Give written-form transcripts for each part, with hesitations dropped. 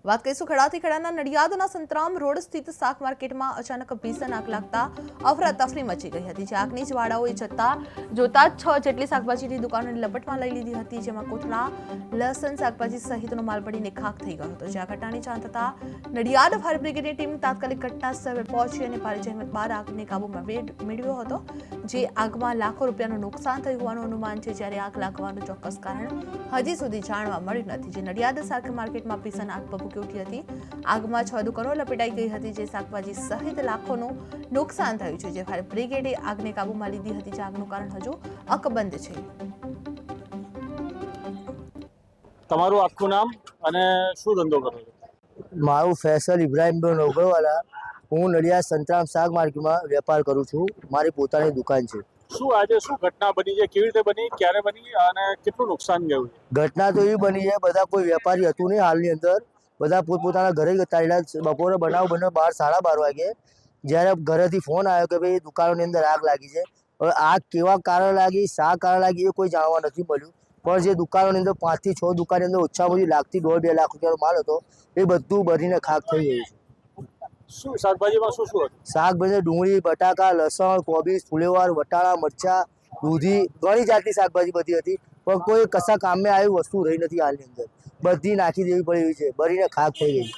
વાત કરીશું ખેડાથી ખેડાના નડિયાદના સંતરામ રોડ સ્થિત શાક માર્કેટમાં અચાનક ભીષણ આગ લાગતા અફરાતફરી મચી ગઈ હતી। જે આગની જ્વાળાઓએ જોતા 6 જેટલી શાકભાજીની દુકાનોને લપટમાં લઈ લીધી હતી, જેમાં કોથળા, લસણ, શાકભાજી સહિતનો માલ બળીને ખાખ થઈ ગયો હતો। જે આ ઘટનાની જાણ થતા નડિયાદ ફાયર બ્રિગેડની ટીમ તાત્કાલિક ઘટના સ્થળે પહોંચી અને ભારે જહેમત બાદ આગને કાબૂમાં મેળવ્યો હતો। જે આગમાં લાખો રૂપિયાનું નુકસાન થયું હોવાનું અનુમાન છે, જ્યારે આગ લાગવાનું ચોક્કસ કારણ હજી સુધી જાણવા મળ્યું નથી। જે નડિયાદ શાક માર્કેટમાં ભીષણ આગ ભભૂકી ઉઠી હતી। આગમાં 6 દુકાનો લપેટાઈ ગઈ હતી, જે શાકભાજી સહિત લાખોનું નુકસાન થયું છે। જે ફાયર બ્રિગેડે આગને કાબૂમાં લીધી હતી। જે આગનું કારણ હજુ અકબંધ છે। તમારું આખું નામ અને શું ધંધો કરો છો? મારું ફૈસલ ઇબ્રાહીમભાઈ નોગરવાલા। હું નડિયાદ સંતરામ શાક માર્કેટમાં વેપાર કરું છું। મારી પોતાની દુકાન છે। શું આજે શું ઘટના બની છે, કેવી રીતે બની, ક્યારે બની અને કેટલું નુકસાન ગયું? ઘટના તો એવી બની છે, બધા કોઈ વેપારી હતું નહીં હાલની અંદર, બધા પોતપોતાના ઘરે જતા રહ્યા। બપોરે બનાવ બન્યો 12-12:30 વાગે, જ્યારે ઘરેથી ફોન આવ્યો કે ભાઈ દુકાનોની અંદર આગ લાગી છે। હવે આગ કેવા કારણ લાગી, શા કારણ લાગી એ કોઈ જાણવા નથી મળ્યું, પણ જે દુકાનોની અંદર 5 થી 6 દુકાનની અંદર ઓછામાં ઓછી લાખથી 1.5-2 લાખ રૂપિયાનો માલ હતો, એ બધું બનીને ખાખ થઈ ગયું છે। શું શાકભાજીમાં શું શું હતું? શાકભાજી ડુંગળી, બટાકા, લસણ, કોબીજ, ફુલેવાર, વટાણા, મરચા, દૂધી, ઘણી જાતની શાકભાજી બધી હતી, પણ કોઈ કશા કામે આવી વસ્તુ રહી નથી હાલની અંદર, બધી નાખી દેવી પડી એવી છે, બળીને ખાખ થઈ ગઈ।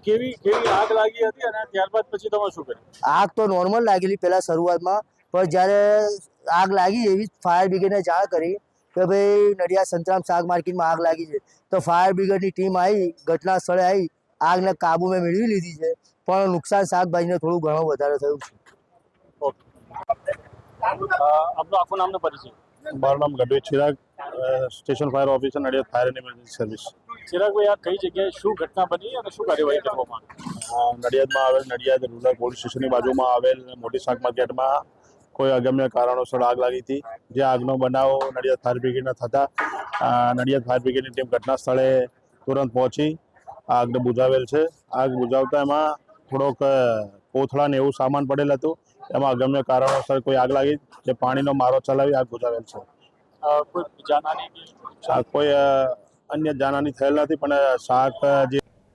કેવી આગ લાગી હતી અને ત્યારબાદ પછી તમે શું કર્યું? આગ તો નોર્મલ લાગેલી પહેલા શરૂઆતમાં, પણ જ્યારે આગ લાગી એવી ફાયર બ્રિગેડને જાણ કરી કે ભાઈ નડિયાદ સંતરામ શાક માર્કેટમાં આગ લાગી છે, તો ફાયર બ્રિગેડની ટીમ આવી, ઘટના સ્થળે આવી, આગને કાબૂમાં મેળવી લીધી છે, પણ નુકસાન શાકભાજીને થોડું ઘણું વધારે થયું છે। આપનું આખું નામ ને પરિચય? મારું નામ Gadhvi Chirag, station fire officer, Nadiad fire and emergency service. ચિરાગભાઈ, આ કઈ જગ્યાએ શું ઘટના બની અને શું કાર્યવાહી કરવામાં આવી? નડિયાદમાં આવેલ નડિયાદ રૂરલ પોલીસ સ્ટેશનની બાજુમાં આવેલ મોટી શાક માર્કેટમાં કોઈ અગમ્ય કારણોસર આગ લાગી હતી। જે આગનો બનાવ નડિયાદ ફાયર બ્રિગેડના થતા નડિયાદ ફાયર બ્રિગેડની ટીમ ઘટના સ્થળે તુરંત પહોંચી આગને બુઝાવેલ છે। આગ બુઝાવતા એમાં થોડોક કોથળા ને એવું સામાન પડેલ હતું, એમાં અગમ્ય કારણોસર કોઈ આગ લાગી, જે પાણીનો મારો ચલાવી આગ બુઝાવેલ છે। કોઈ જાનહાની કોઈ અન્ય જાનહાની થયેલ નથી, પણ શાક જે